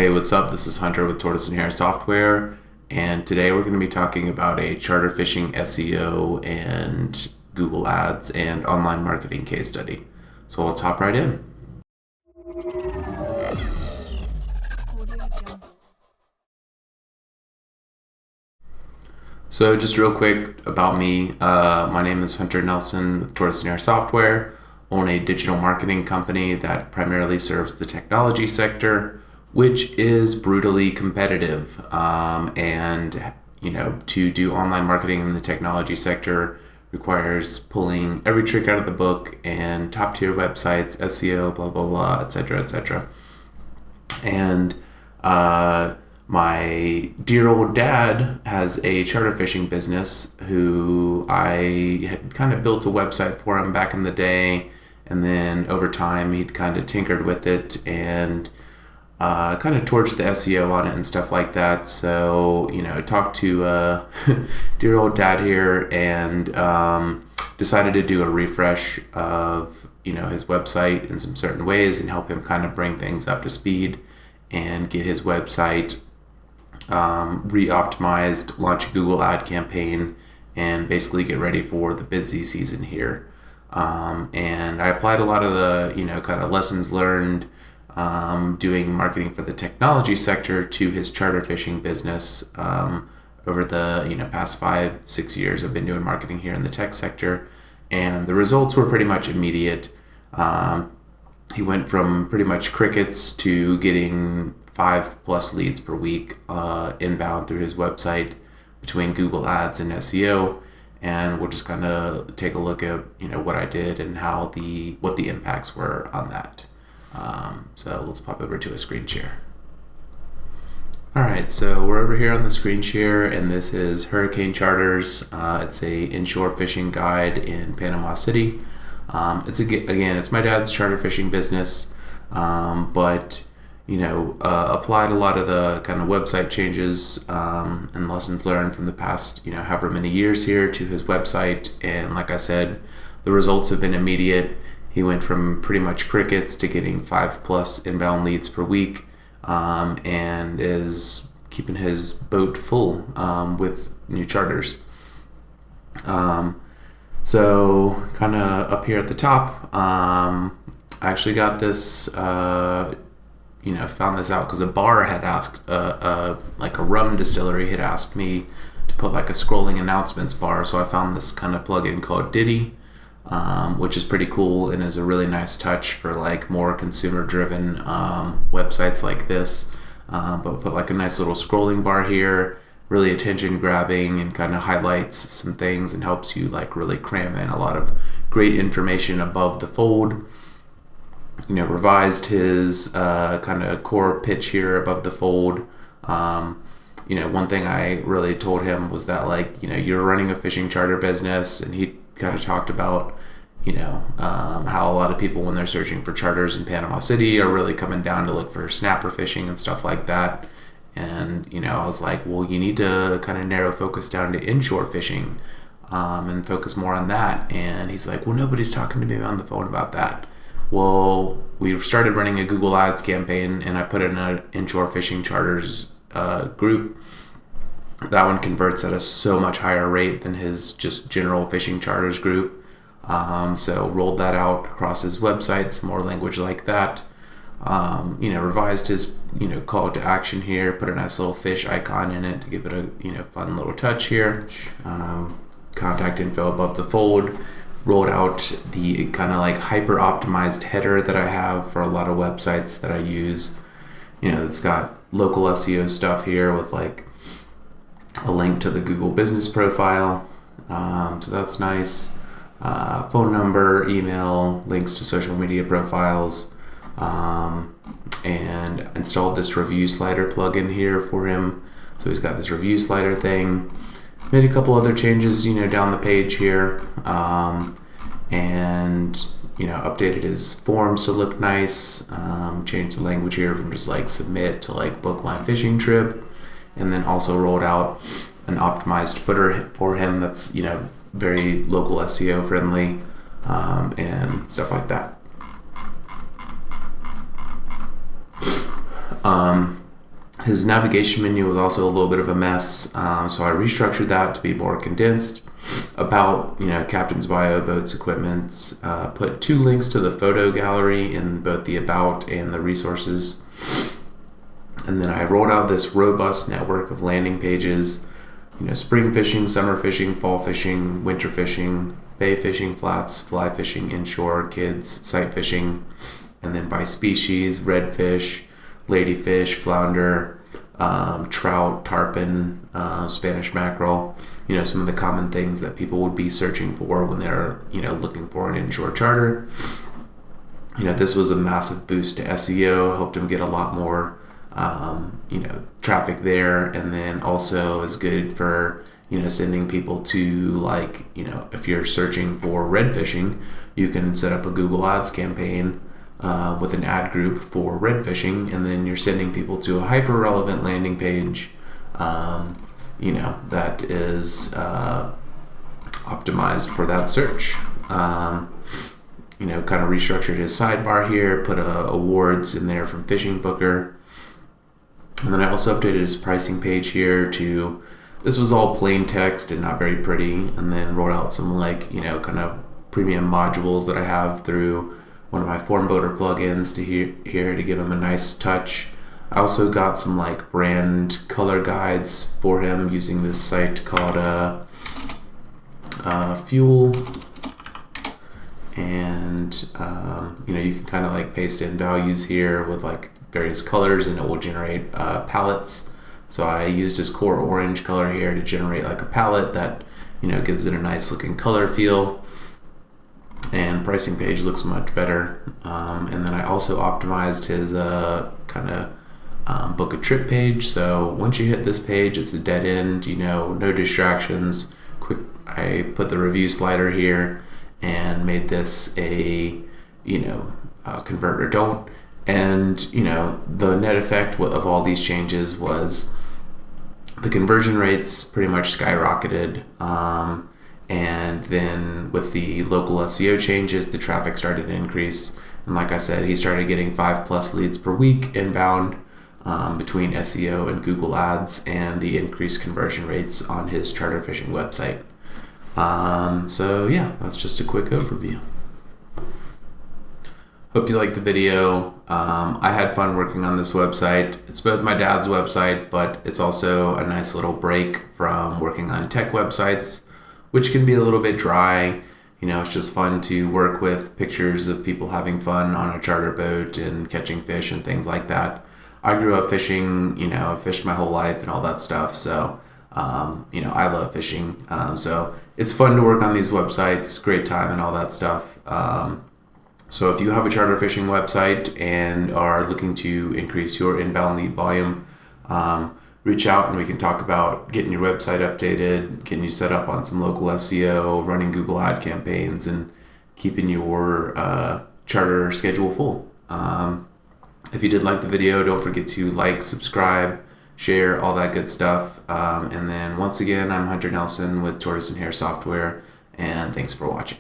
Hey, what's up? This is Hunter with Tortoise and Hare Software, and today we're going to be talking about a charter fishing SEO and Google Ads and online marketing case study. So let's hop right in. So just real quick about me, my name is Hunter Nelson with Tortoise and Hare Software. I own a digital marketing company that primarily serves the technology sector, which is brutally competitive. To do online marketing in the technology sector requires pulling every trick out of the book and top tier websites, SEO, blah, blah, blah, etc., etc. And my dear old dad has a charter fishing business who I had kind of built a website for him back in the day. And then over time, he'd kind of tinkered with it and kind of torched the SEO on it and stuff like that. So, I talked to dear old dad here and decided to do a refresh of, his website in some certain ways and help him kind of bring things up to speed and get his website re-optimized, launch a Google ad campaign, and basically get ready for the busy season here. And I applied a lot of the, kind of lessons learned doing marketing for the technology sector to his charter fishing business. Over the past 5-6 years, I've been doing marketing here in the tech sector, and the results were pretty much immediate. He went from pretty much crickets to getting 5+ leads per week inbound through his website between Google Ads and SEO. And we'll just kind of take a look at what I did and what the impacts were on that. So let's pop over to a screen share. All right, so we're over here on the screen share, and this is Hurricane Charters. It's a inshore fishing guide in Panama City. It's my dad's charter fishing business, but applied a lot of the kind of website changes and lessons learned from the past, however many years here to his website. And like I said, the results have been immediate. He went from pretty much crickets to getting 5+ inbound leads per week, and is keeping his boat full with new charters. So kind of up here at the top, I actually got this, found this out because a bar had asked, like a rum distillery had asked me to put like a scrolling announcements bar. So I found this kind of plugin called Diddy, which is pretty cool and is a really nice touch for like more consumer driven websites like this. But put like a nice little scrolling bar here, really attention grabbing, and kind of highlights some things and helps you like really cram in a lot of great information above the fold. Revised his kind of core pitch here above the fold. One thing I really told him was that you're running a fishing charter business, and he kind of talked about how a lot of people, when they're searching for charters in Panama City, are really coming down to look for snapper fishing and stuff like that. And I was like, well, you need to kind of narrow focus down to inshore fishing and focus more on that. And he's like, well, nobody's talking to me on the phone about that. Well, we started running a Google Ads campaign, and I put in an inshore fishing charters group. That one converts at a so much higher rate than his just general fishing charters group. So rolled that out across his website, some more language like that. Revised his call to action here, put a nice little fish icon in it to give it a fun little touch here. Contact info above the fold. Rolled out the kind of like hyper optimized header that I have for a lot of websites that I use. It's got local SEO stuff here with like a link to the Google business profile. So that's nice. Phone number, email, links to social media profiles, and installed this review slider plugin here for him. So he's got this review slider thing. Made a couple other changes, down the page here, and updated his forms to look nice. Changed the language here from just like submit to like book my fishing trip, and then also rolled out an optimized footer for him that's very local SEO friendly, and stuff like that. His navigation menu was also a little bit of a mess, so I restructured that to be more condensed. About, captain's bio, boats, equipment. Put 2 links to the photo gallery in both the about and the resources. And then I rolled out this robust network of landing pages, spring fishing, summer fishing, fall fishing, winter fishing, bay fishing, flats, fly fishing, inshore, kids, sight fishing, and then by species: redfish, ladyfish, flounder, trout, tarpon, Spanish mackerel, some of the common things that people would be searching for when they're, looking for an inshore charter. This was a massive boost to SEO, helped him get a lot more, traffic there, and then also is good for, sending people to, if you're searching for red fishing, you can set up a Google Ads campaign with an ad group for red fishing, and then you're sending people to a hyper relevant landing page, that is optimized for that search. Kind of restructured his sidebar here, put awards in there from Fishing Booker, and then I also updated his pricing page here to, this was all plain text and not very pretty, and then rolled out some kind of premium modules that I have through one of my form builder plugins to here to give him a nice touch. I also got some brand color guides for him using this site called Fuel, and you can kind of paste in values here with various colors, and it will generate palettes. So I used his core orange color here to generate a palette that gives it a nice looking color feel. And pricing page looks much better. And then I also optimized his book a trip page. So once you hit this page, it's a dead end, no distractions. I put the review slider here and made this a convert or don't. And the net effect of all these changes was the conversion rates pretty much skyrocketed. And then with the local SEO changes, the traffic started to increase. And like I said, he started getting 5+ leads per week inbound between SEO and Google Ads, and the increased conversion rates on his charter fishing website. So yeah, that's just a quick overview. Hope you liked the video. I had fun working on this website. It's both my dad's website, but it's also a nice little break from working on tech websites, which can be a little bit dry. It's just fun to work with pictures of people having fun on a charter boat and catching fish and things like that. I grew up fishing, fished my whole life and all that stuff. So, I love fishing. So it's fun to work on these websites, great time and all that stuff. So if you have a charter fishing website and are looking to increase your inbound lead volume, reach out and we can talk about getting your website updated, getting you set up on some local SEO, running Google ad campaigns, and keeping your charter schedule full. If you did like the video, don't forget to subscribe, share, all that good stuff. And then once again, I'm Hunter Nelson with Tortoise and Hare Software, and thanks for watching.